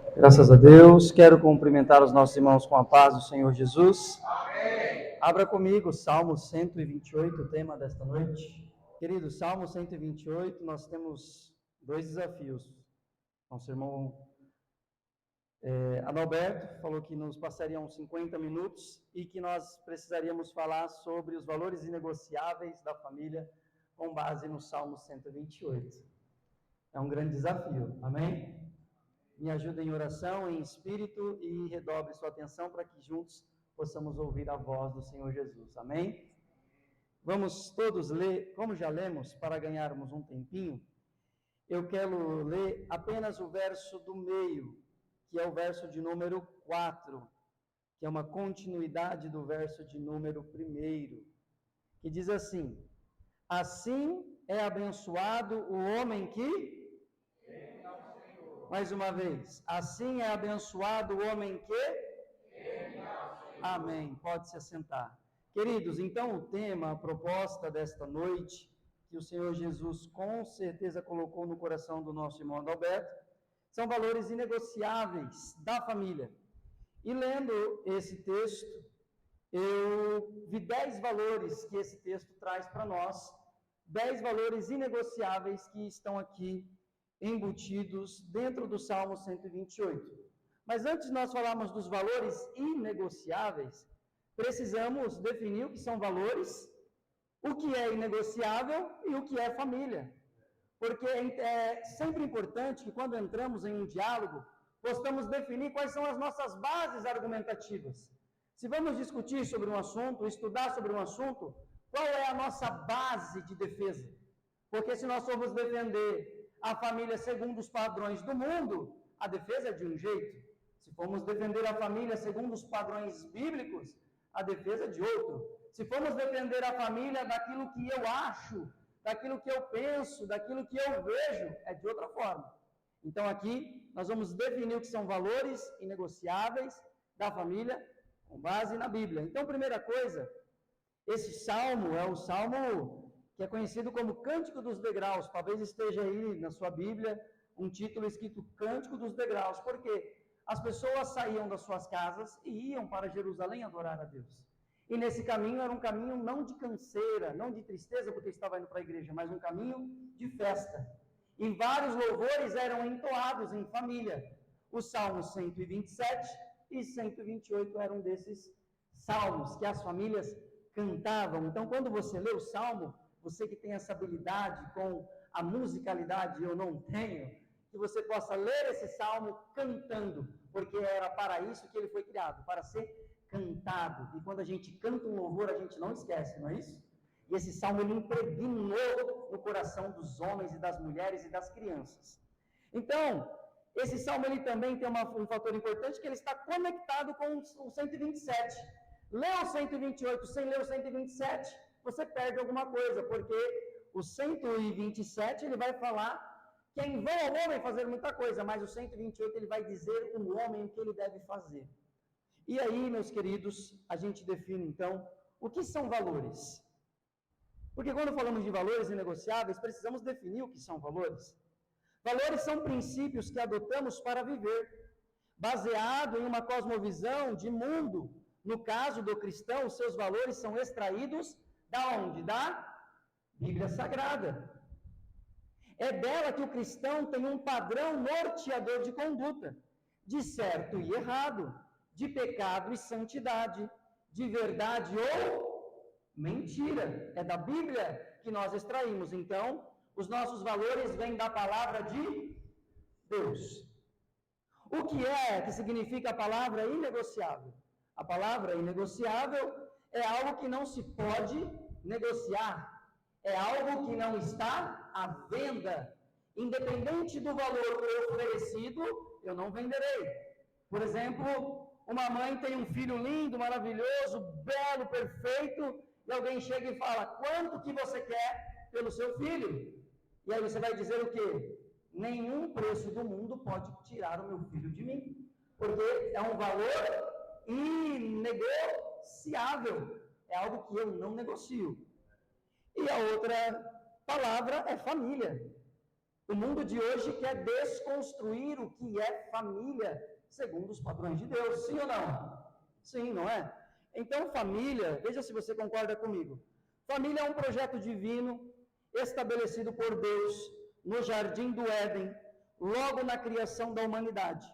Graças a Deus. Quero cumprimentar os nossos irmãos com a paz do Senhor Jesus. Amém. Abra comigo Salmo 128, o tema desta noite. Querido, Salmo 128, nós temos dois desafios. Nosso irmão Adalberto falou que nos passariam 50 minutos e que nós precisaríamos falar sobre os valores inegociáveis da família com base no Salmo 128. É um grande desafio, amém? Me ajude em oração, em espírito e redobre sua atenção para que juntos possamos ouvir a voz do Senhor Jesus. Amém? Vamos todos ler, como já lemos, para ganharmos um tempinho, eu quero ler apenas o verso do meio, que é o verso de número 4, que é uma continuidade do verso de número 1, que diz assim: assim é abençoado o homem que... Mais uma vez, assim é abençoado o homem que... Amém. Pode se assentar. Queridos, então o tema, a proposta desta noite, que o Senhor Jesus com certeza colocou no coração do nosso irmão Adalberto, são valores inegociáveis da família. E lendo esse texto, eu vi 10 valores que esse texto traz para nós, 10 valores inegociáveis que estão aqui embutidos dentro do Salmo 128. Mas antes de nós falarmos dos valores inegociáveis, precisamos definir o que são valores, o que é inegociável e o que é família. Porque é sempre importante que quando entramos em um diálogo, possamos definir quais são as nossas bases argumentativas. Se vamos discutir sobre um assunto, estudar sobre um assunto, qual é a nossa base de defesa? Porque se nós formos defender a família segundo os padrões do mundo, a defesa é de um jeito. Se formos defender a família segundo os padrões bíblicos, a defesa é de outro. Se formos defender a família daquilo que eu acho, daquilo que eu penso, daquilo que eu vejo, é de outra forma. Então aqui nós vamos definir o que são valores inegociáveis da família com base na Bíblia. Então, primeira coisa, esse salmo é o salmo que é conhecido como Cântico dos Degraus. Talvez esteja aí na sua Bíblia um título escrito Cântico dos Degraus, porque as pessoas saíam das suas casas e iam para Jerusalém adorar a Deus. E nesse caminho era um caminho não de canseira, não de tristeza porque estava indo para a igreja, mas um caminho de festa. E vários louvores eram entoados em família. O Salmo 127 e 128 eram desses salmos que as famílias cantavam. Então, quando você lê o Salmo, você que tem essa habilidade com a musicalidade, eu não tenho, que você possa ler esse Salmo cantando, porque era para isso que ele foi criado, para ser cantado. E quando a gente canta um louvor, a gente não esquece, não é isso? E esse Salmo, ele impregnou no coração dos homens e das mulheres e das crianças. Então, esse Salmo, ele também tem um fator importante, que ele está conectado com o 127. Lê o 128 sem ler o 127, você perde alguma coisa, porque o 127 ele vai falar que é em vão ao homem fazer muita coisa, mas o 128 ele vai dizer o homem o que ele deve fazer. E aí, meus queridos, a gente define então o que são valores. Porque quando falamos de valores inegociáveis, precisamos definir o que são valores. Valores são princípios que adotamos para viver, baseado em uma cosmovisão de mundo. No caso do cristão, os seus valores são extraídos da onde? Da Bíblia Sagrada. É dela que o cristão tem um padrão norteador de conduta, de certo e errado, de pecado e santidade, de verdade ou mentira. É da Bíblia que nós extraímos. Então, os nossos valores vêm da palavra de Deus. O que significa a palavra inegociável? A palavra inegociável é algo que não se pode negociar. É algo que não está à venda. Independente do valor oferecido, eu não venderei. Por exemplo, uma mãe tem um filho lindo, maravilhoso, belo, perfeito, e alguém chega e fala: quanto que você quer pelo seu filho? E aí você vai dizer o quê? Nenhum preço do mundo pode tirar o meu filho de mim, porque é um valor inegociável, é algo que eu não negocio. E a outra palavra é família. O mundo de hoje quer desconstruir o que é família, segundo os padrões de Deus, sim ou não? Sim, não é? Então, família, veja se você concorda comigo. Família é um projeto divino estabelecido por Deus no jardim do Éden, logo na criação da humanidade.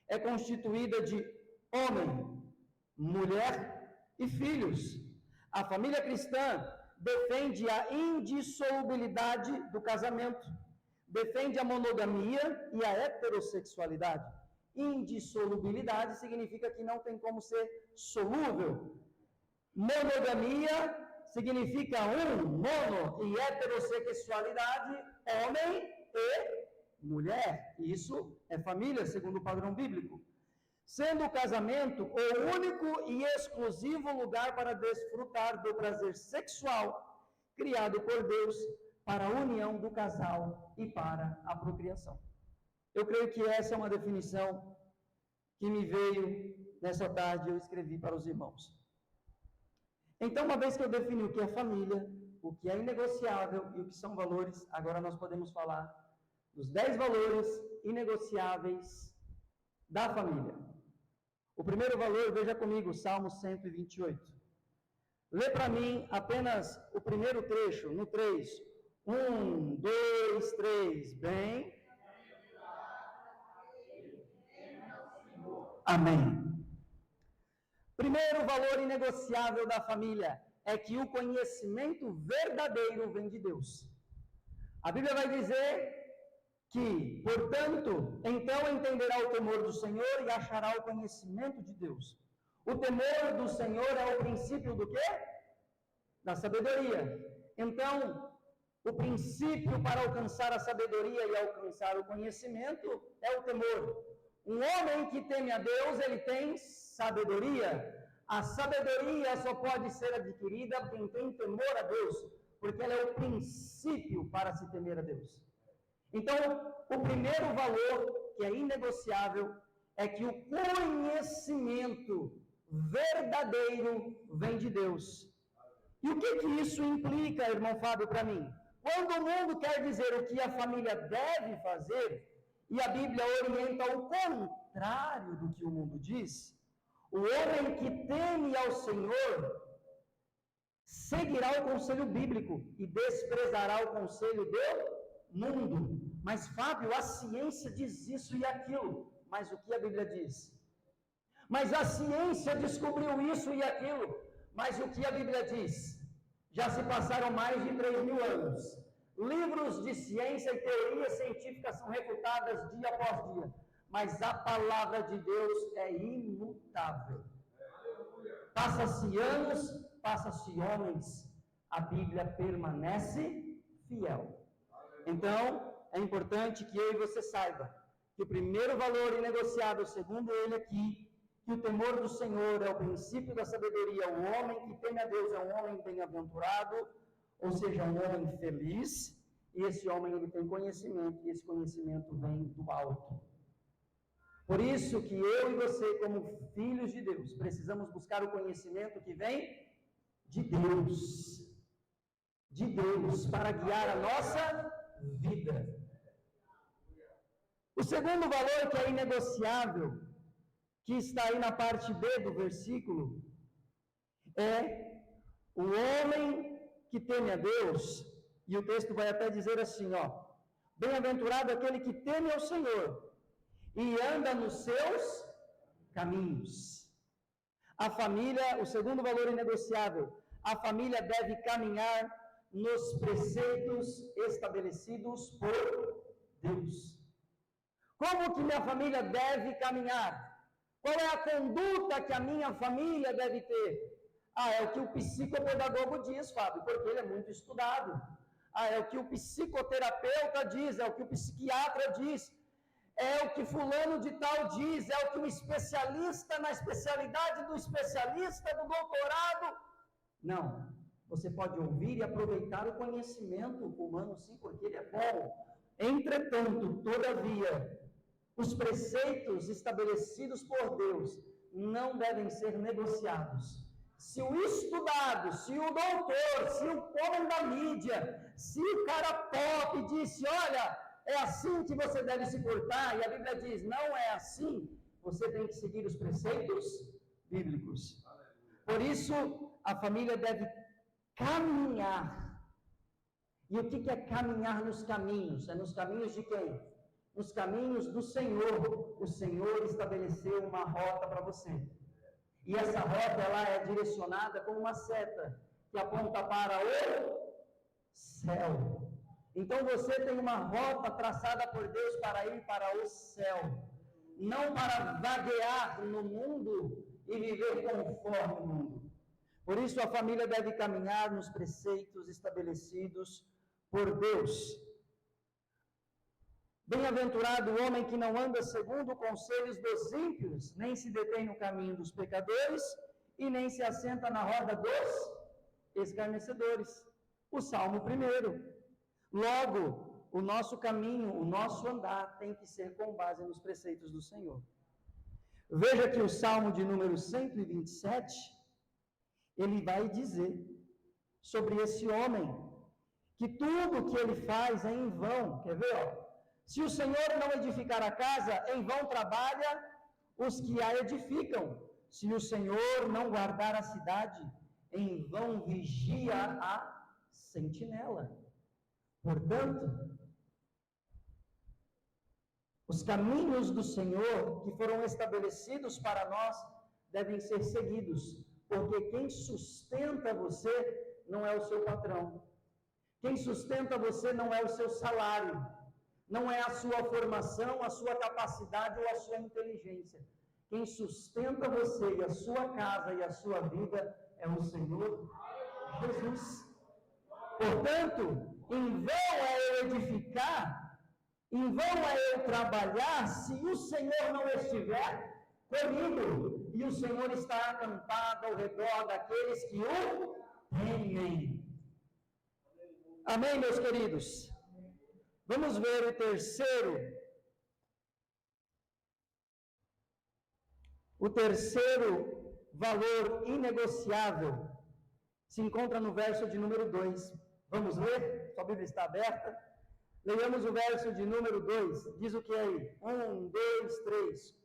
É constituída de homem, mulher e filhos. A família cristã defende a indissolubilidade do casamento, defende a monogamia e a heterossexualidade. Indissolubilidade significa que não tem como ser solúvel. Monogamia significa mono, e heterossexualidade, homem e mulher. Isso é família, segundo o padrão bíblico. Sendo o casamento o único e exclusivo lugar para desfrutar do prazer sexual criado por Deus para a união do casal e para a procriação. Eu creio que essa é uma definição que me veio nessa tarde, eu escrevi para os irmãos. Então, uma vez que eu defini o que é família, o que é inegociável e o que são valores, agora nós podemos falar dos 10 valores inegociáveis da família. O primeiro valor, veja comigo, Salmo 128. Lê para mim apenas o primeiro trecho, no 3. 1, 2, 3, bem. Amém. Primeiro valor inegociável da família é que o conhecimento verdadeiro vem de Deus. A Bíblia vai dizer que, portanto, então entenderá o temor do Senhor e achará o conhecimento de Deus. O temor do Senhor é o princípio do quê? Da sabedoria. Então, o princípio para alcançar a sabedoria e alcançar o conhecimento é o temor. Um homem que teme a Deus, ele tem sabedoria. A sabedoria só pode ser adquirida por quem tem temor a Deus, porque ela é o princípio para se temer a Deus. Então, o primeiro valor, que é inegociável, é que o conhecimento verdadeiro vem de Deus. E o que isso implica, irmão Fábio, para mim? Quando o mundo quer dizer o que a família deve fazer, e a Bíblia orienta o contrário do que o mundo diz, o homem que teme ao Senhor seguirá o conselho bíblico e desprezará o conselho do mundo. Mas, Fábio, a ciência diz isso e aquilo. Mas o que a Bíblia diz? Mas a ciência descobriu isso e aquilo. Mas o que a Bíblia diz? Já se passaram mais de 3.000 anos. Livros de ciência e teorias científicas são refutadas dia após dia. Mas a palavra de Deus é imutável. Passa-se anos, passa-se homens, a Bíblia permanece fiel. Então, é importante que eu e você saiba que o primeiro valor inegociável, segundo ele aqui, que o temor do Senhor é o princípio da sabedoria. O homem que teme a Deus é um homem bem-aventurado, ou seja, um homem feliz, e esse homem ele tem conhecimento, e esse conhecimento vem do alto. Por isso que eu e você, como filhos de Deus, precisamos buscar o conhecimento que vem de Deus. De Deus, para guiar a nossa vida. O segundo valor que é inegociável, que está aí na parte B do versículo, é o homem que teme a Deus, e o texto vai até dizer assim, ó, bem-aventurado aquele que teme ao Senhor e anda nos seus caminhos. A família, o segundo valor inegociável, a família deve caminhar nos preceitos estabelecidos por Deus. Como que minha família deve caminhar? Qual é a conduta que a minha família deve ter? É o que o psicopedagogo diz, Fábio, porque ele é muito estudado. É o que o psicoterapeuta diz, é o que o psiquiatra diz, é o que fulano de tal diz, é o que o especialista na especialidade do especialista do doutorado. Não, você pode ouvir e aproveitar o conhecimento humano, sim, porque ele é bom. Entretanto, todavia, os preceitos estabelecidos por Deus não devem ser negociados. Se o estudado, se o doutor, se o homem da mídia, se o cara pop disse, olha, é assim que você deve se portar, e a Bíblia diz, não é assim, você tem que seguir os preceitos bíblicos. Por isso, a família deve caminhar. E o que é caminhar nos caminhos? É nos caminhos de quem? Nos caminhos do Senhor. O Senhor estabeleceu uma rota para você. E essa rota, ela é direcionada com uma seta, que aponta para o céu. Então você tem uma rota traçada por Deus para ir para o céu. Não para vaguear no mundo e viver conforme o mundo. Por isso a família deve caminhar nos preceitos estabelecidos por Deus. Bem-aventurado o homem que não anda segundo conselhos dos ímpios, nem se detém no caminho dos pecadores, e nem se assenta na roda dos escarnecedores. O Salmo 1. Logo, o nosso caminho, o nosso andar tem que ser com base nos preceitos do Senhor. Veja que o Salmo de número 127, ele vai dizer sobre esse homem, que tudo que ele faz é em vão. Quer ver? Se o Senhor não edificar a casa, em vão trabalha os que a edificam. Se o Senhor não guardar a cidade, em vão vigia a sentinela. Portanto, os caminhos do Senhor que foram estabelecidos para nós devem ser seguidos, porque quem sustenta você não é o seu patrão. Quem sustenta você não é o seu salário, não é a sua formação, a sua capacidade ou a sua inteligência. Quem sustenta você e a sua casa e a sua vida é o Senhor Jesus. Portanto, em vão é eu edificar, em vão é eu trabalhar, se o Senhor não estiver comigo, e o Senhor está acampado ao redor daqueles que o temem. Amém, meus queridos? Vamos ver o terceiro valor inegociável. Se encontra no verso de número 2. Vamos ler? Sua Bíblia está aberta. Leiamos o verso de número 2. Diz o que é aí? 1, 2, 3.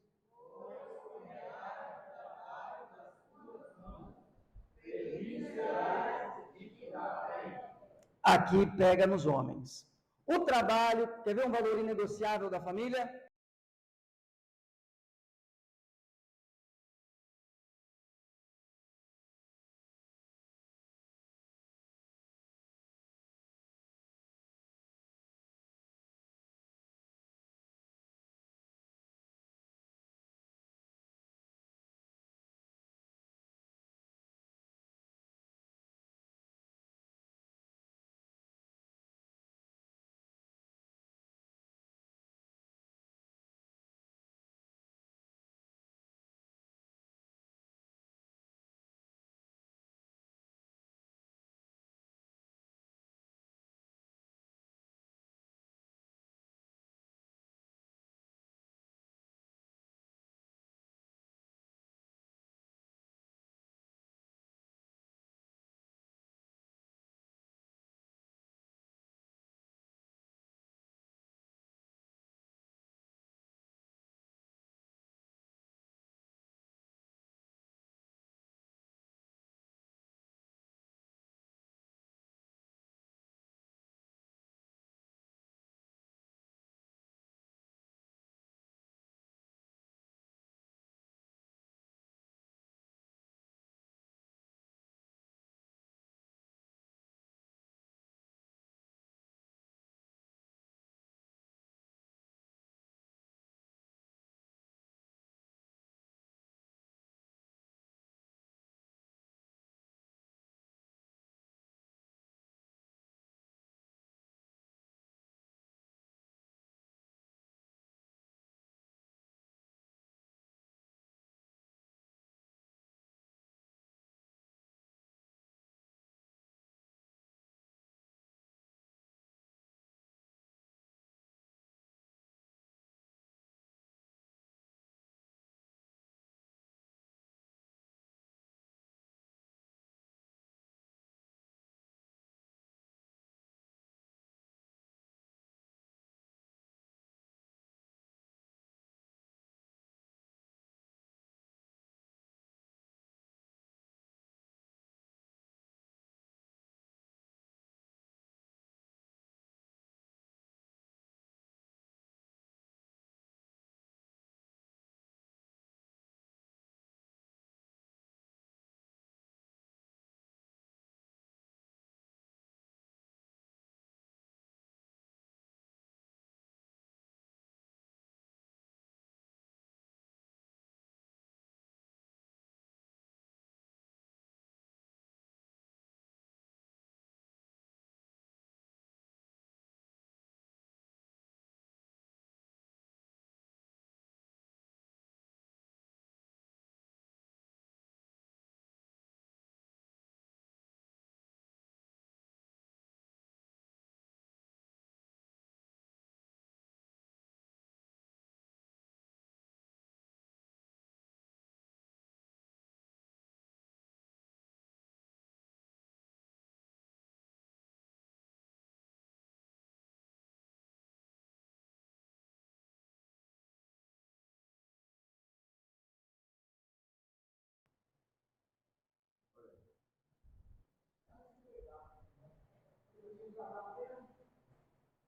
Aqui pega nos homens. O trabalho, quer ver um valor inegociável da família?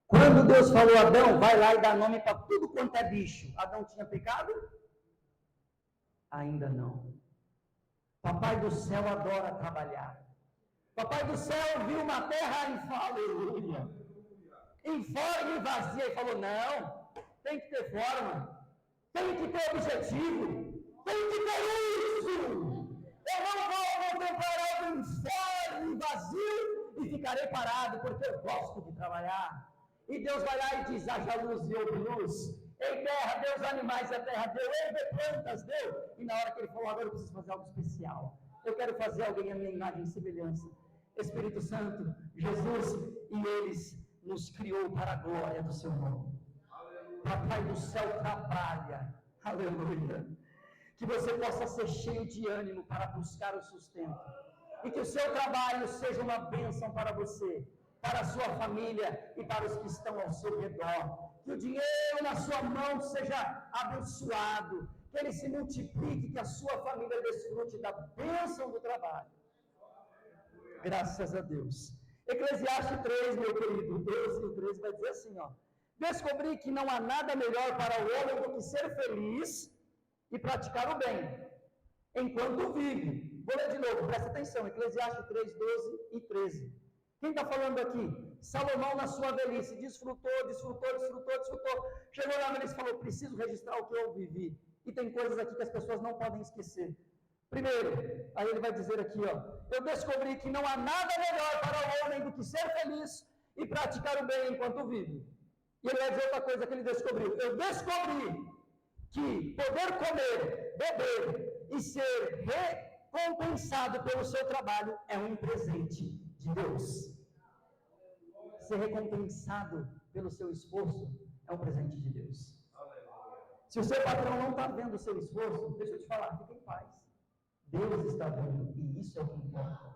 Quando Deus falou a Adão, vai lá e dá nome para tudo quanto é bicho, Adão tinha pecado? Ainda não. Papai do céu adora trabalhar. Papai do céu viu uma terra aleluia, informe e vazia e falou, não, tem que ter forma, tem que ter objetivo, tem que ter isso. Eu não vou contemplar algo informe e vazio e ficarei parado, porque eu gosto de trabalhar. E Deus vai lá e diz, haja luz e houve luz. Em terra deu os animais, a terra deu, em plantas deu. E na hora que ele falou, agora eu preciso fazer algo especial. Eu quero fazer alguém a minha imagem e semelhança. Espírito Santo, Jesus e eles nos criou para a glória do seu nome. Papai do céu trabalha, aleluia. Que você possa ser cheio de ânimo para buscar o sustento. E que o seu trabalho seja uma bênção para você, para a sua família e para os que estão ao seu redor. Que o dinheiro na sua mão seja abençoado, que ele se multiplique, que a sua família desfrute da bênção do trabalho. Graças a Deus. Eclesiastes 3, meu querido, 12 e 13 vai dizer assim, ó. Descobri que não há nada melhor para o homem do que ser feliz e praticar o bem, enquanto vive. Vou ler de novo, presta atenção, Eclesiastes 3, 12 e 13. Quem está falando aqui? Salomão na sua velhice, desfrutou. Chegou na velhice e falou, preciso registrar o que eu vivi. E tem coisas aqui que as pessoas não podem esquecer. Primeiro, aí ele vai dizer aqui, ó, eu descobri que não há nada melhor para o homem do que ser feliz e praticar o bem enquanto vive. E ele vai dizer outra coisa que ele descobriu. Eu descobri que poder comer, beber e ser recompensado pelo seu trabalho é um presente de Deus. Ser recompensado pelo seu esforço é um presente de Deus. Se o seu patrão não está vendo o seu esforço, deixa eu te falar, fica em paz. Deus está vendo, e isso é o que importa.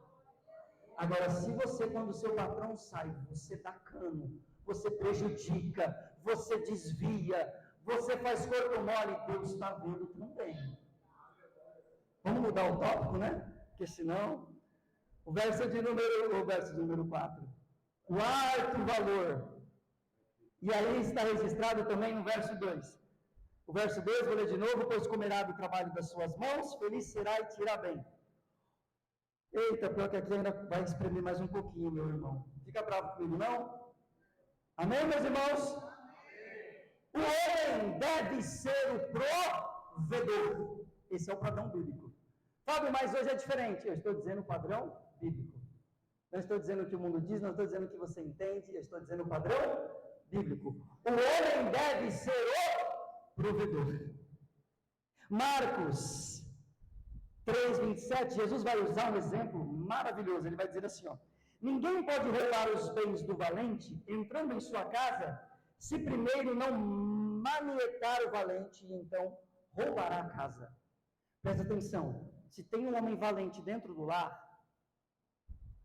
Agora, se você, quando o seu patrão sai, você dá cano, você prejudica, você desvia, você faz corpo mole, Deus está vendo também. Vamos mudar o tópico, né? Porque senão, o verso número 4. Quarto valor. E aí está registrado também no verso 2. O verso 2, vou ler de novo, pois comerá do trabalho das suas mãos, feliz será e te irá bem. Eita, pior que aqui ainda vai espremer mais um pouquinho, meu irmão. Fica bravo comigo, não? Amém, meus irmãos? O homem deve ser o provedor. Esse é o padrão bíblico. Fábio, mas hoje é diferente. Eu estou dizendo o padrão bíblico. Não estou dizendo o que o mundo diz, não estou dizendo o que você entende, eu estou dizendo o padrão bíblico. O homem deve ser o provedor. Marcos 3:27, Jesus vai usar um exemplo maravilhoso. Ele vai dizer assim, ó: ninguém pode roubar os bens do valente entrando em sua casa, se primeiro não manietar o valente, e então roubará a casa. Presta atenção, se tem um homem valente dentro do lar,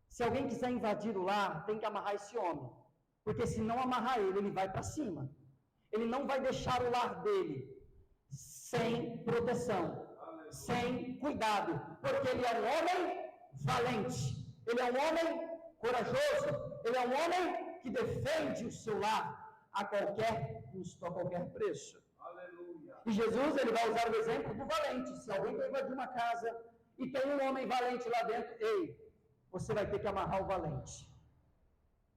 se alguém quiser invadir o lar, tem que amarrar esse homem, porque se não amarrar ele, ele vai para cima. Ele não vai deixar o lar dele sem proteção, sem cuidado, porque ele é um homem valente, ele é um homem corajoso, ele é um homem que defende o seu lar a qualquer custo, a qualquer preço. Aleluia. E Jesus, ele vai usar o exemplo do valente. Se alguém vai invadir uma casa e tem um homem valente lá dentro, você vai ter que amarrar o valente.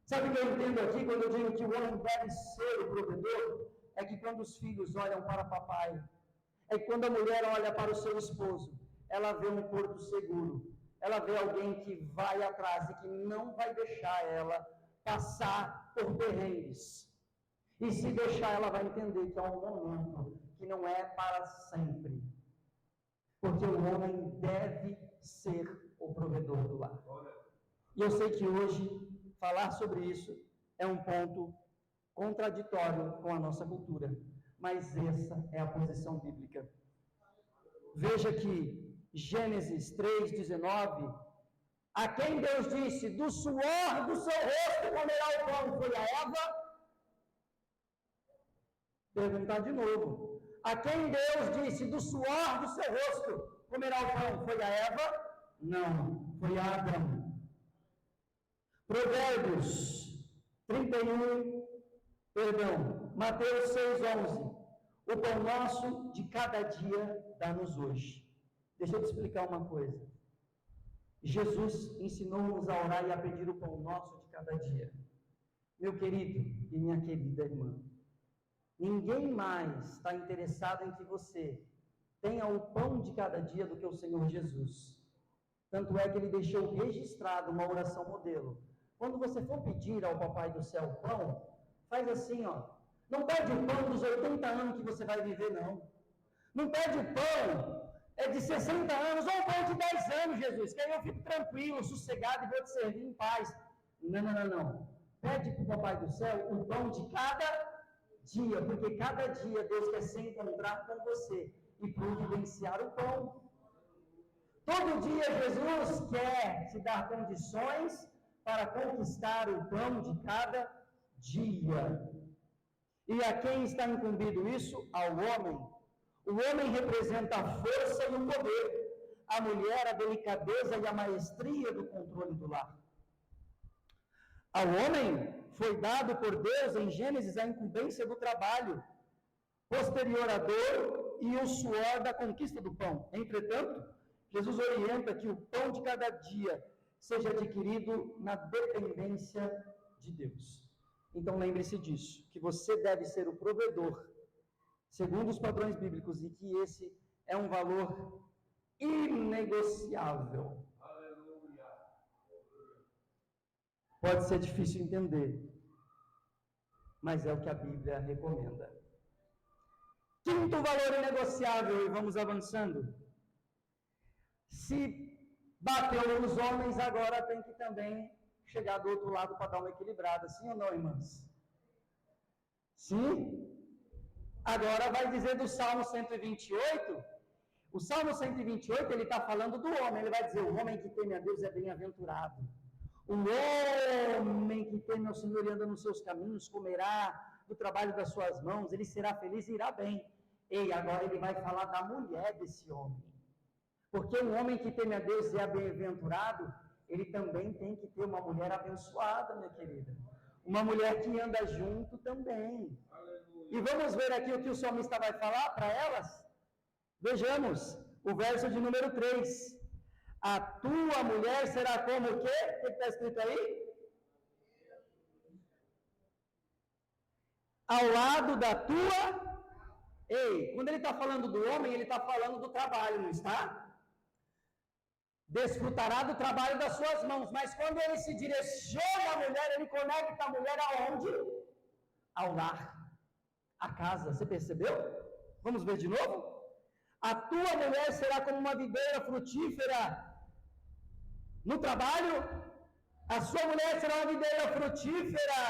Sabe o que eu entendo aqui quando eu digo que o homem deve ser o provedor? É que quando os filhos olham para papai, é que quando a mulher olha para o seu esposo, ela vê um porto seguro, ela vê alguém que vai atrás e que não vai deixar ela passar por perrengues. E se deixar, ela vai entender que é um momento, que não é para sempre. Porque o homem deve ser o provedor do lar. E eu sei que hoje falar sobre isso é um ponto contraditório com a nossa cultura, mas essa é a posição bíblica. Veja que Gênesis 3:19, a quem Deus disse, do suor do seu rosto comerá o pão, foi a Eva? Perguntar de novo, a quem Deus disse, do suor do seu rosto comerá o pão, foi a Eva? Não, foi a Adão. Provérbios Mateus 6:11. O pão nosso de cada dia dá-nos hoje. Deixa eu te explicar uma coisa. Jesus ensinou-nos a orar e a pedir o pão nosso de cada dia. Meu querido e minha querida irmã, ninguém mais está interessado em que você tenha o pão de cada dia do que o Senhor Jesus. Tanto é que ele deixou registrado uma oração modelo. Quando você for pedir ao Papai do Céu o pão, faz assim, ó. Não pede o pão dos 80 anos que você vai viver, não. Não pede o pão de 60 anos, ou o pão de 10 anos, Jesus, que aí eu fico tranquilo, sossegado e vou te servir em paz. Não. Pede para o Papai do Céu o pão de cada dia, porque cada dia Deus quer se encontrar com você e providenciar o pão. Todo dia Jesus quer te dar condições para conquistar o pão de cada dia. E a quem está incumbido isso? Ao homem. O homem representa a força e o poder, a mulher a delicadeza e a maestria do controle do lar. Ao homem foi dado por Deus em Gênesis a incumbência do trabalho, posterior à dor e o suor da conquista do pão. Entretanto, Jesus orienta que o pão de cada dia seja adquirido na dependência de Deus. Então lembre-se disso, que você deve ser o provedor, segundo os padrões bíblicos, e que esse é um valor inegociável. Aleluia. Pode ser difícil entender, mas é o que a Bíblia recomenda. Quinto valor inegociável, e vamos avançando. Se bateu nos homens, agora tem que também chegar do outro lado para dar uma equilibrada, sim ou não, irmãs? Sim? Agora vai dizer do Salmo 128, o Salmo 128 ele está falando do homem, ele vai dizer, o homem que teme a Deus é bem-aventurado. O homem que teme ao Senhor e anda nos seus caminhos, comerá do trabalho das suas mãos, ele será feliz e irá bem. Ei, agora ele vai falar da mulher desse homem. Porque um homem que teme a Deus e é bem-aventurado, ele também tem que ter uma mulher abençoada, minha querida. Uma mulher que anda junto também. Aleluia. E vamos ver aqui o que o salmista vai falar para elas? Vejamos o verso de número 3. A tua mulher será como o quê? O que está escrito aí? Ao lado da tua... Ei, quando ele está falando do homem, ele está falando do trabalho, não está? Desfrutará do trabalho das suas mãos, mas quando ele se direciona à mulher, ele conecta a mulher aonde? Ao lar, à casa, você percebeu? Vamos ver de novo? A tua mulher será como uma videira frutífera no trabalho, a sua mulher será uma videira frutífera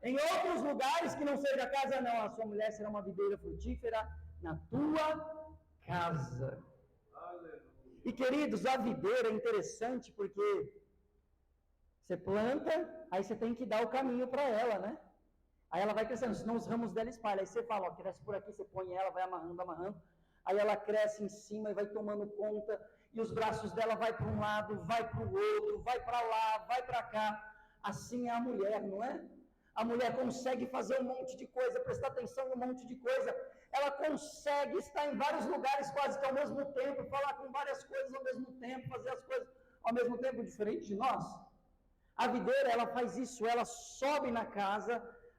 em outros lugares que não seja a casa, não, a sua mulher será uma videira frutífera na tua casa. E queridos, a videira é interessante porque você planta, aí você tem que dar o caminho para ela, né? Aí ela vai crescendo, senão os ramos dela espalham. Aí você fala, ó, cresce por aqui, você põe ela, vai amarrando. Aí ela cresce em cima e vai tomando conta, e os braços dela vai para um lado, vai para o outro, vai para lá, vai para cá. Assim é a mulher, não é? A mulher consegue fazer um monte de coisa, prestar atenção em um monte de coisa. Ela consegue estar em vários lugares quase que ao mesmo tempo, falar com várias coisas ao mesmo tempo, fazer as coisas ao mesmo tempo, diferente de nós. A videira, ela faz isso, ela sobe na casa,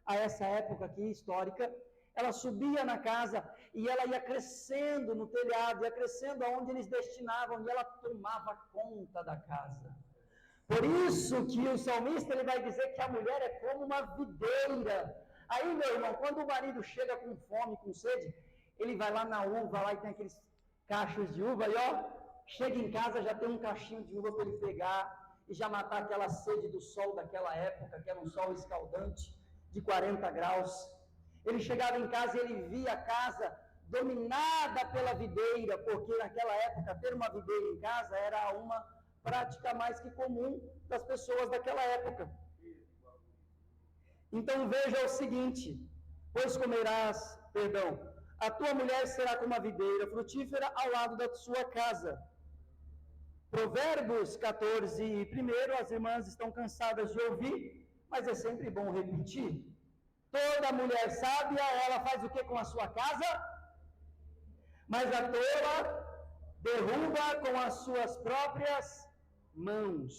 a essa época aqui histórica, ela subia na casa e ela ia crescendo no telhado, ia crescendo aonde eles destinavam, e ela tomava conta da casa. Por isso que o salmista ele vai dizer que a mulher é como uma videira. Aí, meu irmão, quando o marido chega com fome, com sede, ele vai lá na uva, lá e tem aqueles cachos de uva, e ó, chega em casa, já tem um cachinho de uva para ele pegar, e já matar aquela sede do sol daquela época, que era um sol escaldante, de 40 graus. Ele chegava em casa e ele via a casa dominada pela videira, porque naquela época ter uma videira em casa era uma prática mais que comum das pessoas daquela época. Então veja o seguinte, pois comerás, a tua mulher será como uma videira frutífera ao lado da sua casa. Provérbios 14, primeiro, as irmãs estão cansadas de ouvir, mas é sempre bom repetir. Toda mulher sábia, ela faz o que com a sua casa? Mas a tola derruba com as suas próprias mãos.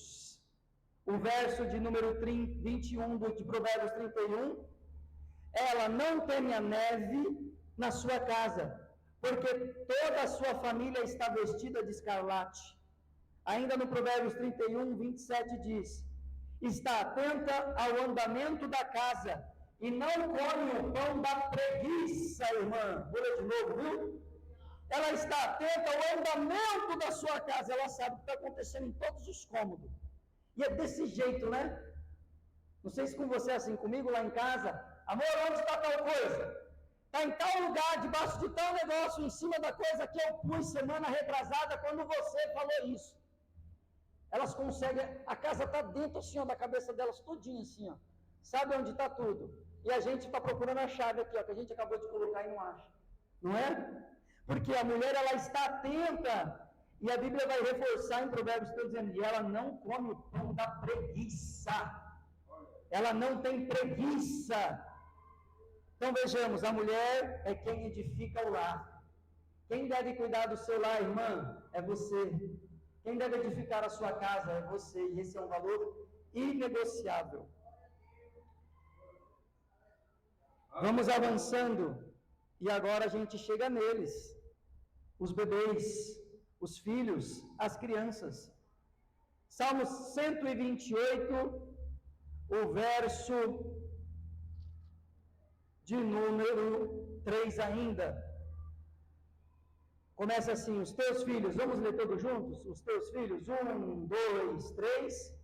O verso de número 21 de Provérbios 31, ela não teme a neve na sua casa, porque toda a sua família está vestida de escarlate. Ainda no Provérbios 31, 27 diz, está atenta ao andamento da casa e não come o pão da preguiça, irmã. Vou ler de novo, viu? Ela está atenta ao andamento da sua casa, ela sabe o que está acontecendo em todos os cômodos. E é desse jeito, né? Não sei se com você é assim, comigo lá em casa, amor, onde está tal coisa? Está em tal lugar, debaixo de tal negócio, em cima da coisa que eu pus semana retrasada, quando você falou isso. Elas conseguem, a casa está dentro assim, ó, da cabeça delas, todinha assim, ó. Sabe onde está tudo? E a gente está procurando a chave aqui, ó, que a gente acabou de colocar e não acha. Não é? Porque a mulher, ela está atenta, e a Bíblia vai reforçar em Provérbios, estou dizendo, e ela não come o pão da preguiça. Ela não tem preguiça. Então vejamos, a mulher é quem edifica o lar. Quem deve cuidar do seu lar, irmã, é você. Quem deve edificar a sua casa é você, e esse é um valor inegociável. Vamos avançando, e agora a gente chega neles, os bebês, os filhos, as crianças. Salmo 128, o verso de número 3 ainda. Começa assim, os teus filhos, vamos ler todos juntos? Os teus filhos, 1, 2, 3.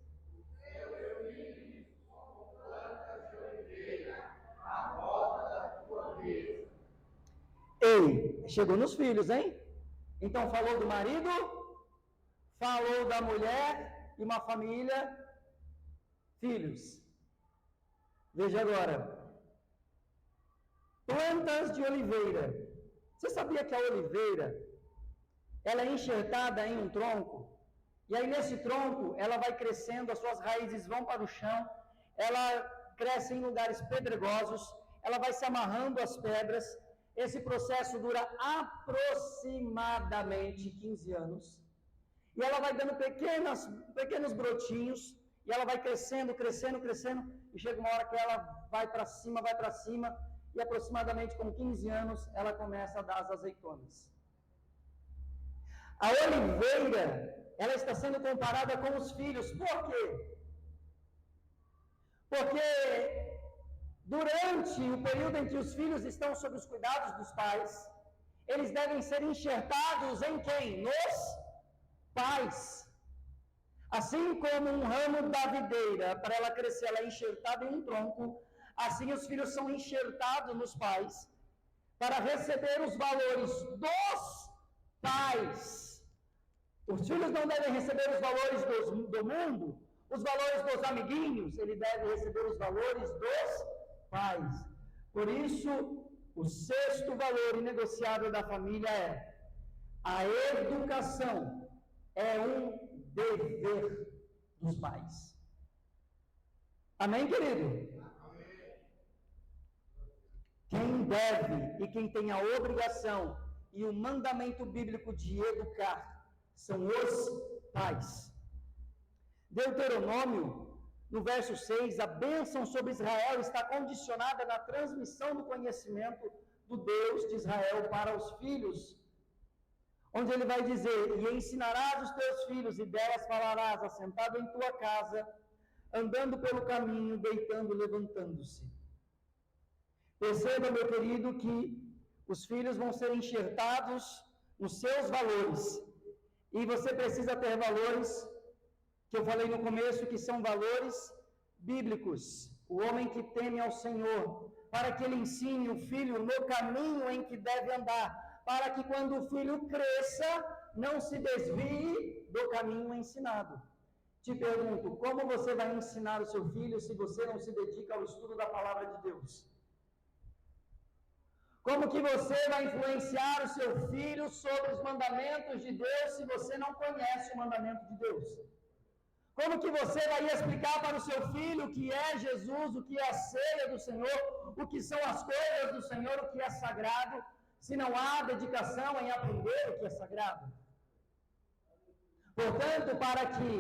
Ei, chegou nos filhos, hein? Então falou do marido, falou da mulher e uma família, filhos. Veja agora. Plantas de oliveira. Você sabia que a oliveira, ela é enxertada em um tronco? E aí nesse tronco, ela vai crescendo, as suas raízes vão para o chão, ela cresce em lugares pedregosos, ela vai se amarrando às pedras. Esse processo dura aproximadamente 15 anos. E ela vai dando pequenos brotinhos, e ela vai crescendo, crescendo, crescendo, e chega uma hora que ela vai para cima, e aproximadamente com 15 anos, ela começa a dar as azeitonas. A oliveira, ela está sendo comparada com os filhos. Por quê? Porque durante o período em que os filhos estão sob os cuidados dos pais, eles devem ser enxertados em quem? Nos pais. Assim como um ramo da videira, para ela crescer, ela é enxertada em um tronco, assim os filhos são enxertados nos pais, para receber os valores dos pais. Os filhos não devem receber os valores do mundo, os valores dos amiguinhos, ele deve receber os valores dos pais. Por isso, o sexto valor inegociável da família é: a educação é um dever dos pais. Amém, querido? Amém. Quem deve e quem tem a obrigação e o mandamento bíblico de educar são os pais. Deuteronômio, no verso 6, a bênção sobre Israel está condicionada na transmissão do conhecimento do Deus de Israel para os filhos, onde ele vai dizer: e ensinarás os teus filhos, e delas falarás, assentado em tua casa, andando pelo caminho, deitando e levantando-se. Perceba, meu querido, que os filhos vão ser enxertados nos seus valores, e você precisa ter valores, que eu falei no começo, que são valores bíblicos. O homem que teme ao Senhor, para que ele ensine o filho no caminho em que deve andar, para que quando o filho cresça, não se desvie do caminho ensinado. Te pergunto, como você vai ensinar o seu filho se você não se dedica ao estudo da palavra de Deus? Como que você vai influenciar o seu filho sobre os mandamentos de Deus se você não conhece o mandamento de Deus? Como que você vai explicar para o seu filho o que é Jesus, o que é a ceia do Senhor, o que são as coisas do Senhor, o que é sagrado, se não há dedicação em aprender o que é sagrado? Portanto, para que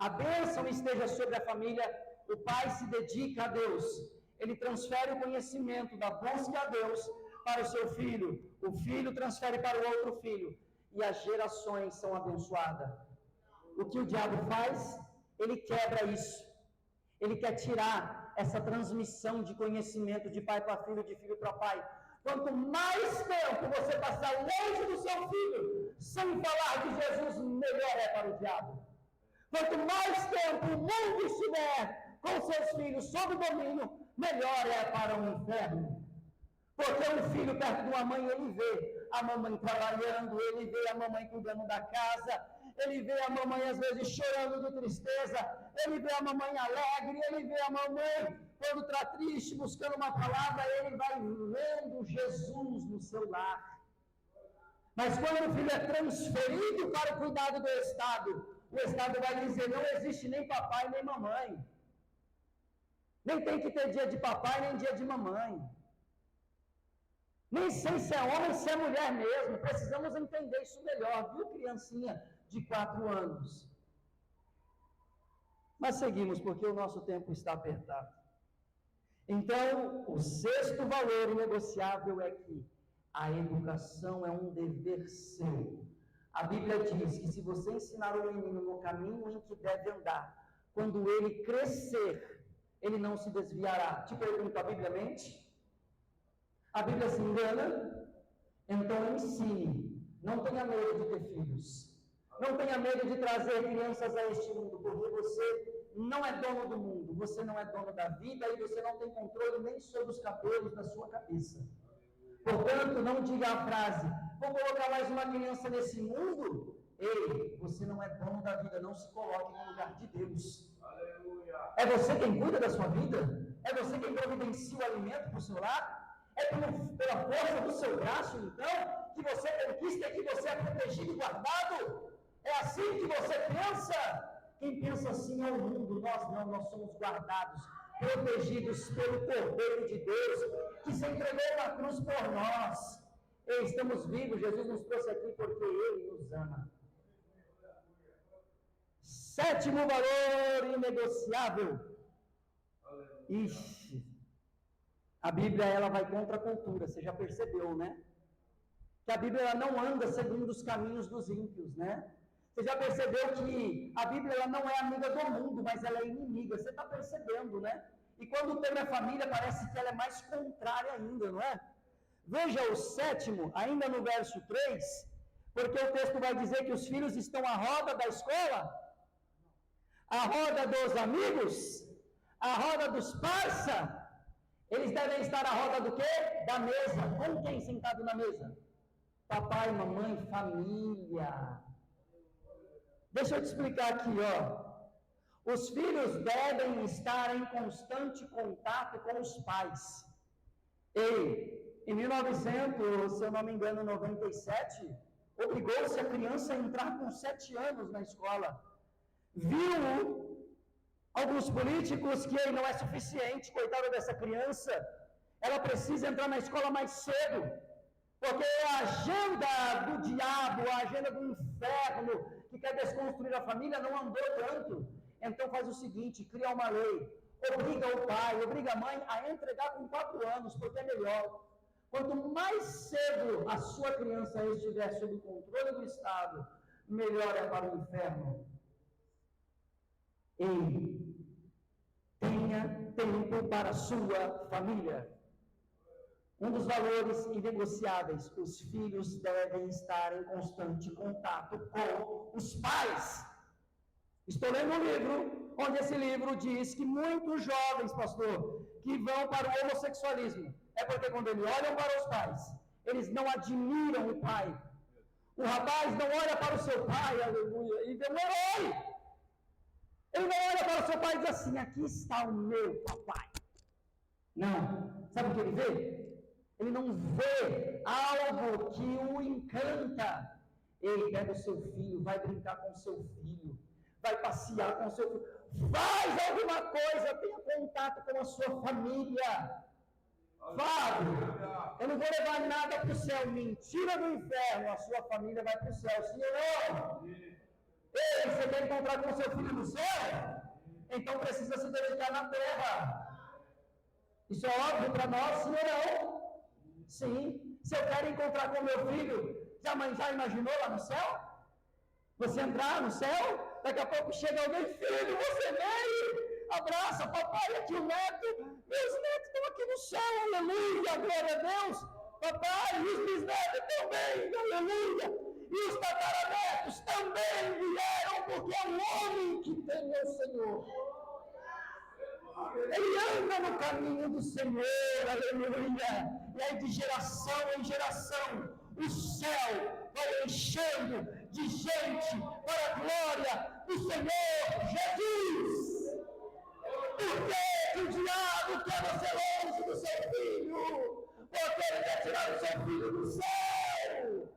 a bênção esteja sobre a família, o pai se dedica a Deus. Ele transfere o conhecimento da busca a Deus para o seu filho. O filho transfere para o outro filho. E as gerações são abençoadas. O que o diabo faz? Ele quebra isso. Ele quer tirar essa transmissão de conhecimento de pai para filho, de filho para pai. Quanto mais tempo você passar longe do seu filho, sem falar de Jesus, melhor é para o diabo. Quanto mais tempo o mundo estiver com seus filhos sob domínio, melhor é para o inferno. Porque um filho perto de uma mãe, ele vê a mamãe trabalhando, ele vê a mamãe cuidando da casa, ele vê a mamãe às vezes chorando de tristeza, ele vê a mamãe alegre, ele vê a mamãe quando está triste, buscando uma palavra, ele vai vendo Jesus no seu lar. Mas quando o filho é transferido para o cuidado do Estado vai dizer, não existe nem papai nem mamãe. Nem tem que ter dia de papai nem dia de mamãe. Nem sei se é homem, se é mulher mesmo. Precisamos entender isso melhor, viu, criancinha de 4 anos? Mas seguimos, porque o nosso tempo está apertado. Então, o sexto valor inegociável é que a educação é um dever seu. A Bíblia diz que se você ensinar o menino no caminho em que deve andar, quando ele crescer, ele não se desviará. Te pergunto, a Bíblia mente? A Bíblia se engana? Então ensine. Não tenha medo de ter filhos. Não tenha medo de trazer crianças a este mundo, porque você não é dono do mundo, você não é dono da vida e você não tem controle nem sobre os cabelos da sua cabeça. Portanto, não diga a frase, vou colocar mais uma criança nesse mundo. Ei, você não é dono da vida, não se coloque no lugar de Deus. Aleluia. É você quem cuida da sua vida? É você quem providencia o alimento para o seu lar? É pela força do seu braço, então, que você conquista e que você é protegido e guardado? É assim que você pensa? Quem pensa assim é o mundo, nós não, nós somos guardados, protegidos pelo Cordeiro de Deus, que se entregou na cruz por nós. Ei, estamos vivos, Jesus nos trouxe aqui porque Ele nos ama. Sétimo valor inegociável. Ixi, a Bíblia ela vai contra a cultura, você já percebeu, né? Que a Bíblia ela não anda segundo os caminhos dos ímpios, né? Você já percebeu que a Bíblia ela não é amiga do mundo, mas ela é inimiga, você está percebendo, né? E quando o tema é família, parece que ela é mais contrária ainda, não é? Veja o sétimo, ainda no verso 3, porque o texto vai dizer que os filhos estão à roda da escola, à roda dos amigos, à roda dos parça. Eles devem estar à roda do quê? Da mesa. Com quem sentado na mesa? Papai, mamãe, família. Deixa eu te explicar aqui, ó. Os filhos devem estar em constante contato com os pais. Ei, em 1900, se eu não me engano, 97, obrigou-se a criança a entrar com 7 anos na escola. Viu alguns políticos que não é suficiente, coitada dessa criança, ela precisa entrar na escola mais cedo, porque a agenda do diabo, a agenda do inferno, que quer desconstruir a família, não andou tanto. Então faz o seguinte, cria uma lei, obriga o pai, obriga a mãe a entregar com 4 anos, porque é melhor. Quanto mais cedo a sua criança estiver sob o controle do Estado, melhor é para o inferno. Ei, tenha tempo para a sua família. Um dos valores inegociáveis, os filhos devem estar em constante contato com os pais. Estou lendo um livro, onde esse livro diz que muitos jovens, pastor, que vão para o homossexualismo, é porque quando eles olham para os pais, eles não admiram o pai. O rapaz não olha para o seu pai, aleluia, e vê um herói. Ele não olha para o seu pai e diz assim, aqui está o meu papai. Não, sabe o que ele vê? Ele não vê algo que o encanta. Ele pega o seu filho, vai brincar com o seu filho, vai passear com o seu filho, faz alguma coisa, tenha contato com a sua família. Fábio, eu não vou levar nada para o céu, mentira do inferno, a sua família vai para o céu, sim ou não? Ei, você quer encontrar com seu filho no céu? Então precisa se dedicar na terra. Isso é óbvio para nós, sim ou não? Sim. Se eu quero encontrar com meu filho, já imaginou lá no céu? Você entrar no céu, daqui a pouco chega alguém, filho, você veio, abraça, papai, aqui o neto, meus netos estão aqui no céu, aleluia, glória a Deus, papai, e os bisnetos também, aleluia, e os tataranetos também vieram, porque é um homem que tem o Senhor. Ele anda no caminho do Senhor, aleluia, e aí de geração em geração, o céu vai enchendo de gente para a glória do Senhor Jesus. Por que o diabo quer você longe do seu filho? Porque ele quer tirar o seu filho do céu.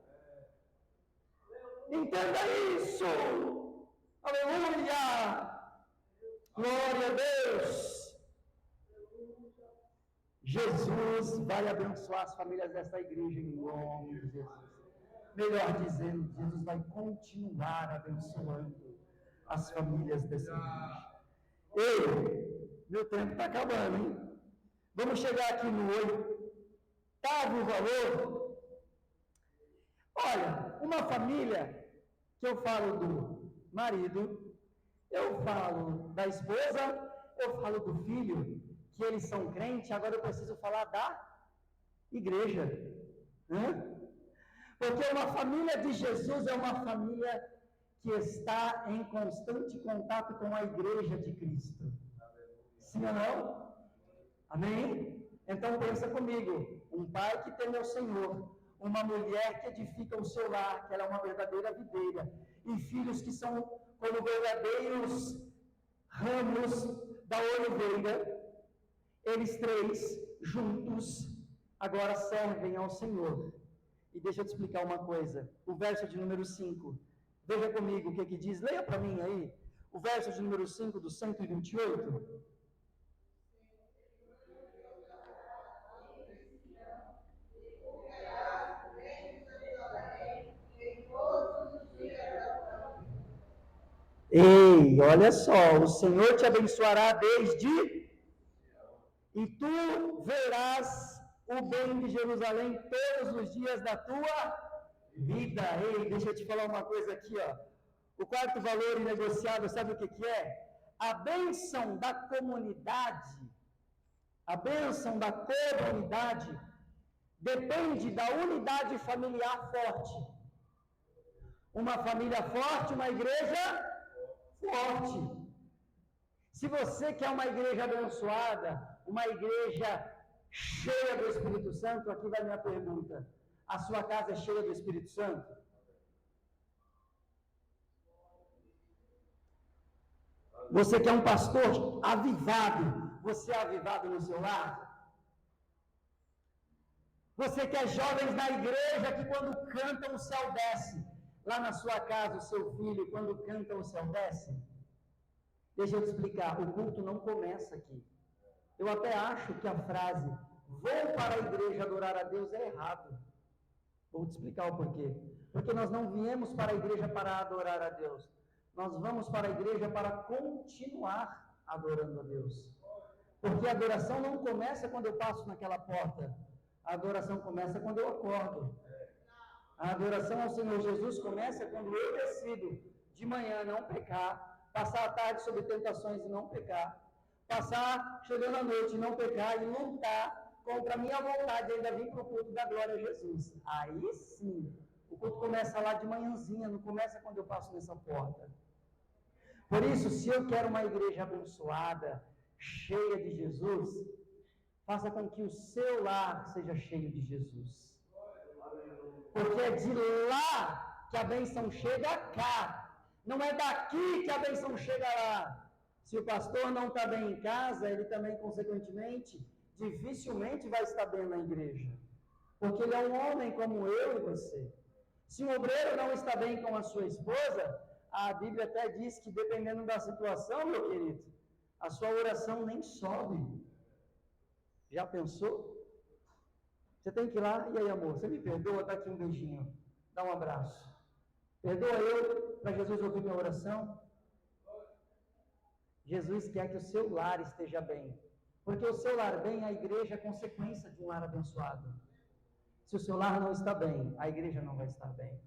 Entenda isso. Aleluia. Glória a Deus. Jesus vai abençoar as famílias dessa igreja em nome de Jesus. Melhor dizendo, Jesus vai continuar abençoando as famílias dessa igreja. Ei, meu tempo está acabando, hein? Vamos chegar aqui no 8º valor. Olha, uma família, que eu falo do marido, eu falo da esposa, eu falo do filho, que eles são crentes, agora eu preciso falar da igreja. Porque uma família de Jesus é uma família que está em constante contato com a igreja de Cristo. Sim ou não? Amém? Então pensa comigo, um pai que teme ao Senhor, uma mulher que edifica o seu lar, que ela é uma verdadeira videira, e filhos que são como verdadeiros ramos da oliveira, eles três juntos agora servem ao Senhor. E deixa eu te explicar uma coisa, o verso de número 5, veja comigo o que diz, leia para mim aí, o verso de número 5 do 128. Ei, olha só, o Senhor te abençoará desde, e tu verás o bem de Jerusalém todos os dias da tua vida. Ei, deixa eu te falar uma coisa aqui, ó. O 4º valor inegociável, sabe o que é? A bênção da comunidade, a bênção da comunidade depende da unidade familiar forte. Uma família forte, uma igreja forte. Se você quer uma igreja abençoada, uma igreja cheia do Espírito Santo, aqui vai minha pergunta: a sua casa é cheia do Espírito Santo? Você quer um pastor avivado? Você é avivado no seu lar? Você quer jovens na igreja que quando cantam o céu desce? Lá na sua casa, o seu filho, quando canta o céu desce? Deixa eu te explicar, o culto não começa aqui. Eu até acho que a frase, vou para a igreja adorar a Deus, é errado. Vou te explicar o porquê. Porque nós não viemos para a igreja para adorar a Deus. Nós vamos para a igreja para continuar adorando a Deus. Porque a adoração não começa quando eu passo naquela porta. A adoração começa quando eu acordo. A adoração ao Senhor Jesus começa quando eu decido de manhã não pecar, passar a tarde sobre tentações e não pecar, passar chegando à noite e não pecar e lutar contra a minha vontade ainda vir para o culto da glória a Jesus. Aí sim, o culto começa lá de manhãzinha, não começa quando eu passo nessa porta. Por isso, se eu quero uma igreja abençoada, cheia de Jesus, faça com que o seu lar seja cheio de Jesus. Porque é de lá que a bênção chega cá. Não é daqui que a bênção chega lá. Se o pastor não está bem em casa, ele também, consequentemente, dificilmente vai estar bem na igreja. Porque ele é um homem como eu e você. Se um obreiro não está bem com a sua esposa, A Bíblia até diz que dependendo da situação, meu querido, a sua oração nem sobe. Já pensou? Você tem que ir lá, e aí, amor, você me perdoa? Dá aqui um beijinho, dá um abraço. Perdoa eu, para Jesus ouvir minha oração? Jesus quer que o seu lar esteja bem, porque o seu lar bem, a igreja é consequência de um lar abençoado. Se o seu lar não está bem, a igreja não vai estar bem.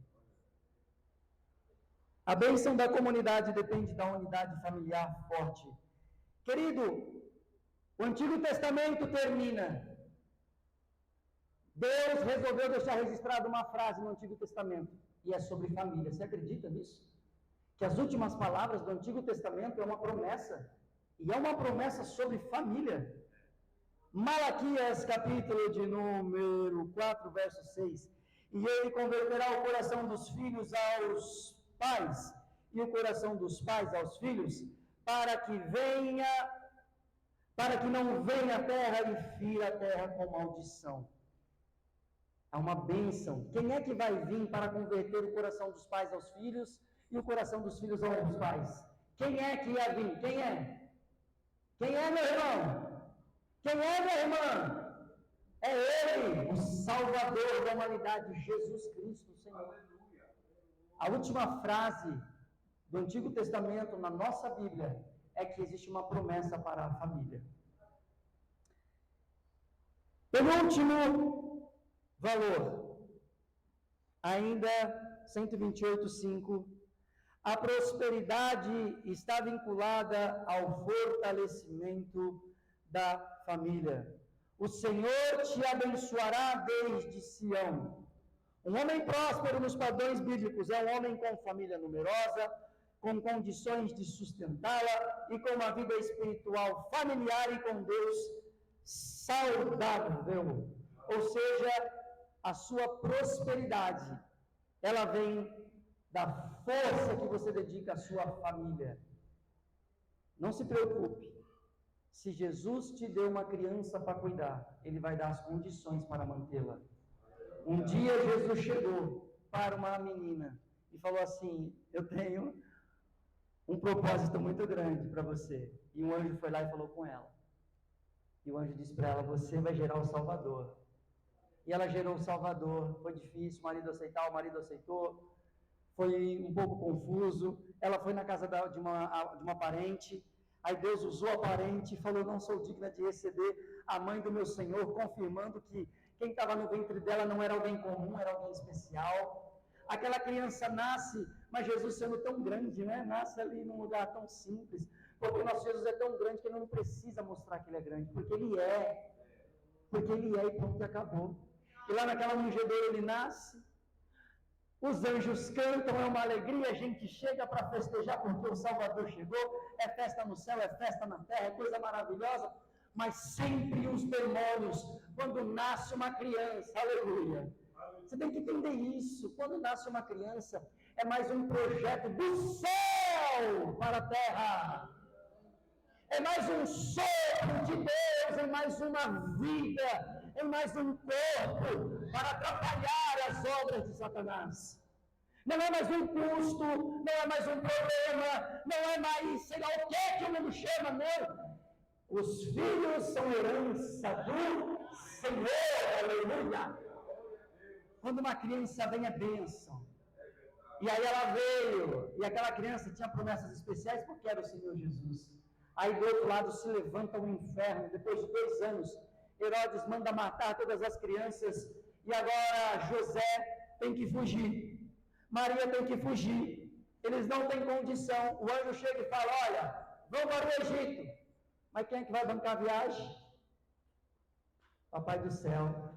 A bênção da comunidade depende da unidade familiar forte. Querido, o Antigo Testamento termina. Deus resolveu deixar registrada uma frase no Antigo Testamento, e é sobre família. Você acredita nisso? Que as últimas palavras do Antigo Testamento é uma promessa, e é uma promessa sobre família. Malaquias, capítulo de número 4, verso 6. E ele converterá o coração dos filhos aos pais, e o coração dos pais aos filhos, para que não venha a terra e fira a terra com maldição. É uma bênção. Quem é que vai vir para converter o coração dos pais aos filhos e o coração dos filhos aos pais? Quem é que ia vir? Quem é? Quem é, meu irmão? Quem é, minha irmã? É Ele, o Salvador da humanidade, Jesus Cristo, Senhor. A última frase do Antigo Testamento na nossa Bíblia é que existe uma promessa para a família. Penúltimo valor, ainda 128:5. A prosperidade está vinculada ao fortalecimento da família. O Senhor te abençoará desde Sião. Um homem próspero nos padrões bíblicos é um homem com família numerosa, com condições de sustentá-la e com uma vida espiritual familiar e com Deus saudável. Ou seja, a sua prosperidade, ela vem da força que você dedica à sua família. Não se preocupe. Se Jesus te deu uma criança para cuidar, Ele vai dar as condições para mantê-la. Um dia Jesus chegou para uma menina e falou assim: eu tenho um propósito muito grande para você. E um anjo foi lá e falou com ela. E o anjo disse para ela: você vai gerar o Salvador. E ela gerou o Salvador. Foi difícil, o marido aceitar, o marido aceitou. Foi um pouco confuso. Ela foi na casa de uma parente. Aí Deus usou a parente e falou: não sou digna de receber a mãe do meu Senhor, confirmando que quem estava no ventre dela não era alguém comum, era alguém especial. Aquela criança nasce, mas Jesus sendo tão grande, né? Nasce ali num lugar tão simples, porque o nosso Jesus é tão grande que Ele não precisa mostrar que Ele é grande, porque Ele é e pronto, acabou. E lá naquela manjedoura Ele nasce, os anjos cantam, é uma alegria, a gente chega para festejar porque o Salvador chegou, é festa no céu, é festa na terra, é coisa maravilhosa, mas sempre os demônios, quando nasce uma criança, aleluia, você tem que entender isso, quando nasce uma criança, é mais um projeto do céu para a terra, é mais um sopro de Deus, é mais uma vida, é mais um corpo para atrapalhar as obras de Satanás. Não é mais um custo, não é mais um problema, não é mais sei lá o que o mundo chama, não. Os filhos são herança do Senhor, aleluia. Quando uma criança vem é bênção. E aí ela veio, e aquela criança tinha promessas especiais porque era o Senhor Jesus. Aí do outro lado se levanta o inferno, depois de 2 anos, Herodes manda matar todas as crianças, e agora José tem que fugir, Maria tem que fugir, eles não têm condição, o anjo chega e fala: olha, vão para o Egito, mas quem é que vai bancar a viagem? Papai do céu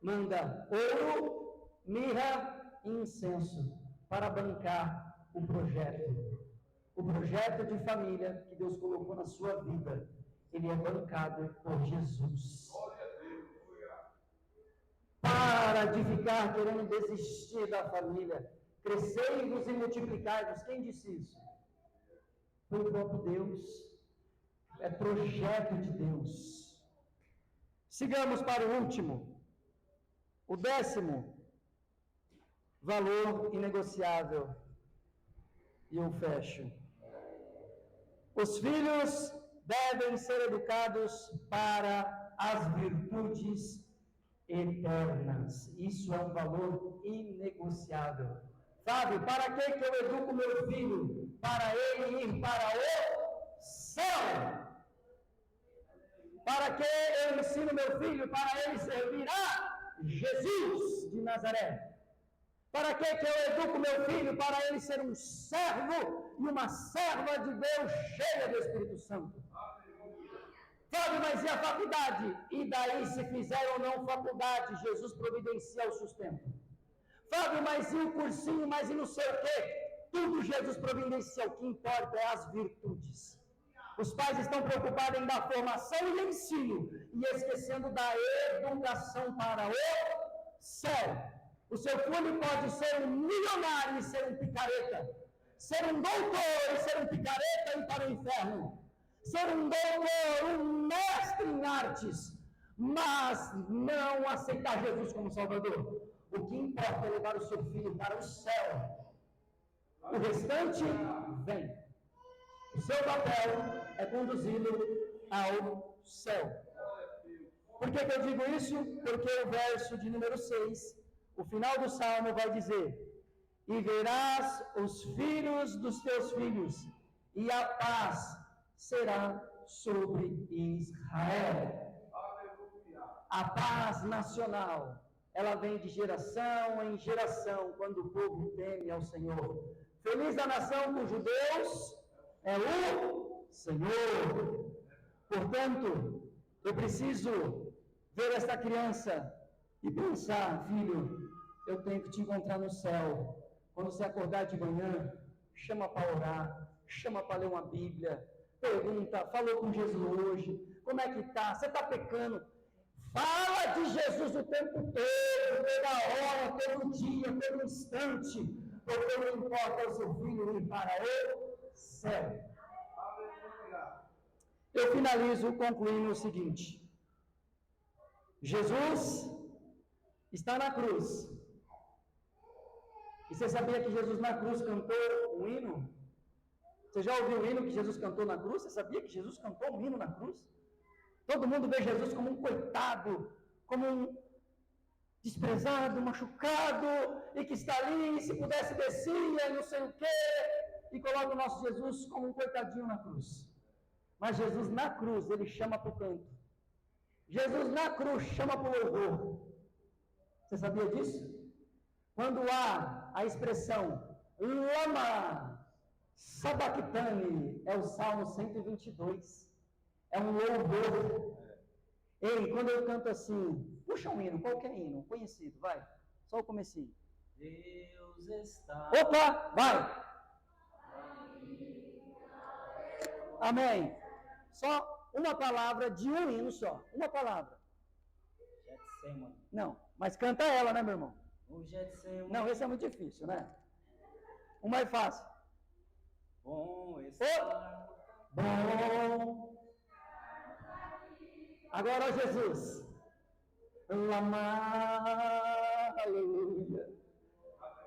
manda ouro, mirra e incenso para bancar o projeto de família que Deus colocou na sua vida. Ele é bancado por Jesus. Para de ficar querendo desistir da família. Crescei-vos e multiplicai-vos. Quem disse isso? Foi o próprio Deus. É projeto de Deus. Sigamos para o último. O 10º valor inegociável. E eu fecho. Os filhos devem ser educados para as virtudes eternas. Isso é um valor inegociável. Fábio, para que eu educo meu filho? Para ele ir para o céu. Para que eu ensino meu filho? Para ele servir a Jesus de Nazaré. Para que eu educo meu filho? Para ele ser um servo e uma serva de Deus cheia do Espírito Santo. Fábio, mas e a faculdade? E daí, se fizer ou não faculdade, Jesus providencia o sustento. Fábio, mas e o cursinho, mas e não sei o quê? Tudo Jesus providencia, o que importa é as virtudes. Os pais estão preocupados em dar formação e ensino, e esquecendo da educação para o céu. O seu filho pode ser um milionário e ser um picareta, ser um doutor e ser um picareta e ir para o inferno, ser um doutor, um mestre em artes, mas não aceitar Jesus como Salvador. O que importa é levar o seu filho para o céu. O restante vem. O seu papel é conduzi-lo ao céu. Por que eu digo isso? Porque o verso de número 6, o final do Salmo vai dizer: e verás os filhos dos teus filhos, e a paz será sobre Israel. A paz nacional, ela vem de geração em geração, quando o povo teme ao Senhor. Feliz a nação cujo Deus é o Senhor. Portanto, eu preciso ver esta criança e pensar: filho, eu tenho que te encontrar no céu. Quando você acordar de manhã, chama para orar, chama para ler uma Bíblia, pergunta: falou com Jesus hoje? Como é que está? Você está pecando? Fala de Jesus o tempo todo, toda hora, todo dia, todo instante, porque não importa o seu filho ir para o céu. Eu finalizo concluindo o seguinte: Jesus está na cruz. E você sabia que Jesus na cruz cantou um hino? Você já ouviu o hino que Jesus cantou na cruz? Você sabia que Jesus cantou um hino na cruz? Todo mundo vê Jesus como um coitado, como um desprezado, machucado, e que está ali, e se pudesse descia, não sei o quê, e coloca o nosso Jesus como um coitadinho na cruz. Mas Jesus na cruz, ele chama para o canto. Jesus na cruz chama para o louvor. Você sabia disso? Quando há a expressão lama sabachthani, é o Salmo 122. É um louvor. Ei, quando eu canto assim, puxa um hino, qualquer hino, conhecido, vai. Só o comecinho. Deus está. Opa, vai. Amém. Só uma palavra de um hino só. Uma palavra. Getsemane. Não, mas canta ela, né, meu irmão? O Getsemane. Não, esse é muito difícil, né? O mais fácil. Bom está. Bom. Agora, Jesus. Lama, aleluia.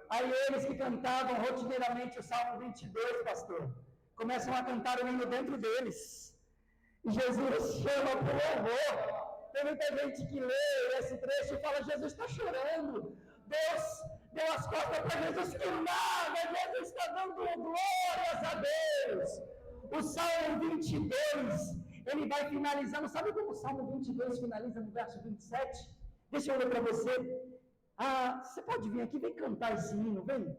Aí eles que cantavam rotineiramente o Salmo 22, pastor, começam a cantar o hino dentro deles. E Jesus chama para o louvor. Tem muita gente que lê esse trecho e fala: Jesus está chorando. Deus deu as costas para Jesus que nada. Jesus está dando glórias a Deus. O Salmo 22, ele vai finalizando. Sabe como o Salmo 22 finaliza no verso 27? Deixa eu ler para você. Você pode vir aqui, vem cantar esse hino, vem.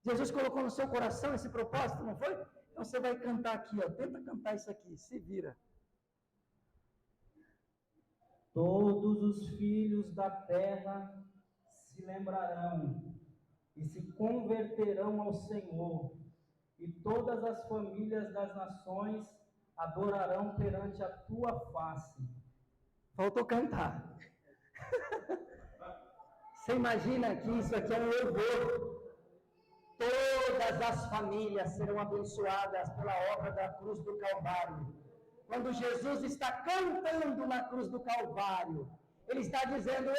Jesus colocou no seu coração esse propósito, não foi? Então você vai cantar aqui, ó. Tenta cantar isso aqui, se vira. Todos os filhos da terra se lembrarão e se converterão ao Senhor, e todas as famílias das nações adorarão perante a tua face. Faltou cantar. Você imagina que isso aqui é um louvor. Todas as famílias serão abençoadas pela obra da cruz do Calvário. Quando Jesus está cantando na cruz do Calvário, ele está dizendo: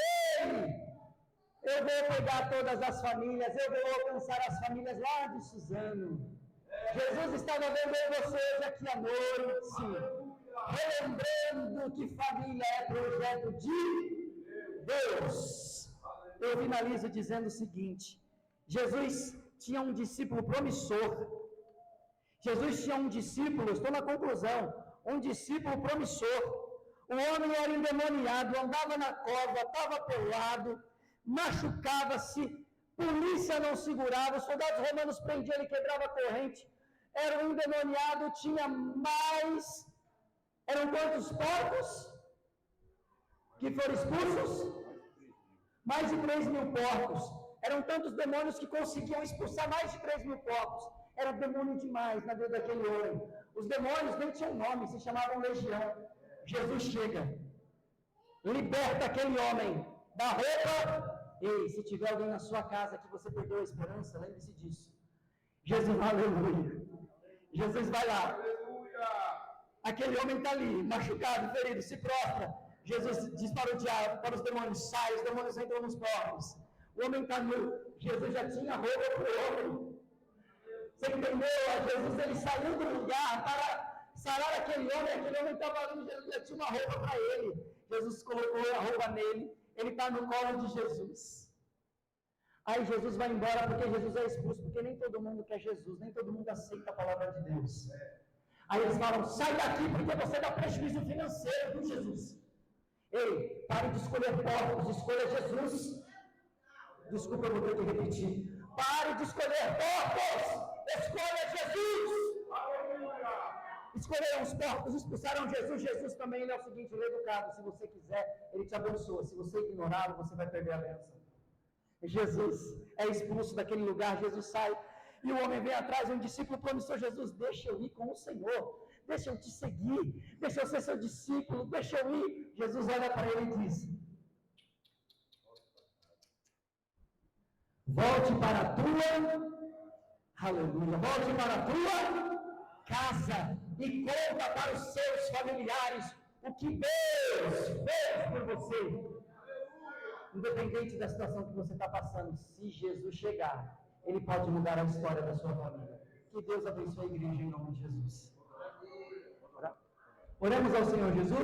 ei, Eu vou pegar todas as famílias, eu vou alcançar as famílias lá de Suzano. Jesus estava vendo você hoje aqui à noite, relembrando que família é projeto de Deus. Eu finalizo dizendo o seguinte: Jesus tinha um discípulo promissor. Jesus tinha um discípulo, estou na conclusão, um discípulo promissor. O homem era endemoniado, andava na cova, estava pelado, machucava-se, polícia não segurava, os soldados romanos prendiam ele, quebrava a corrente. Era um endemoniado, tinha mais... Eram quantos porcos que foram expulsos? Mais de 3.000 porcos. Eram tantos demônios que conseguiam expulsar mais de 3.000 porcos. Era demônio demais na vida daquele homem. Os demônios nem tinham nome, se chamavam legião. Jesus chega, liberta aquele homem da roupa. Ei, se tiver alguém na sua casa que você perdeu a esperança, lembre-se disso. Jesus, aleluia. Jesus vai lá. Aquele homem está ali, machucado, ferido, se prostra. Jesus diz para o diabo, para os demônios: sai, os demônios entram nos porcos. O homem está nu. Jesus já tinha roupa para o homem. Você entendeu? Jesus, ele saiu do lugar para sarar aquele homem estava ali, Jesus já tinha uma roupa para ele. Jesus colocou a roupa nele, ele está no colo de Jesus. Aí Jesus vai embora porque Jesus é expulso, porque nem todo mundo quer Jesus, nem todo mundo aceita a palavra de Deus. Aí eles falam: sai daqui porque você dá prejuízo financeiro, viu, Jesus? Ei, pare de escolher porcos, escolha Jesus. Desculpa, eu vou ter que repetir. Pare de escolher porcos, escolha Jesus. Escolheram os porcos, expulsaram Jesus. Jesus também, ele é o seguinte, ele é educado. Se você quiser, ele te abençoa. Se você ignorá-lo, você vai perder a bênção. Jesus é expulso daquele lugar, Jesus sai. E o homem vem atrás, um discípulo promissor: Jesus, deixa eu ir com o Senhor. Deixa eu te seguir. Deixa eu ser seu discípulo. Deixa eu ir. Jesus olha para ele e diz: volte para a tua, aleluia, volte para a tua casa e conta para os seus familiares o que Deus fez por você. Independente da situação que você está passando, se Jesus chegar, ele pode mudar a história da sua família. Que Deus abençoe a igreja em nome de Jesus. Oramos ao Senhor Jesus.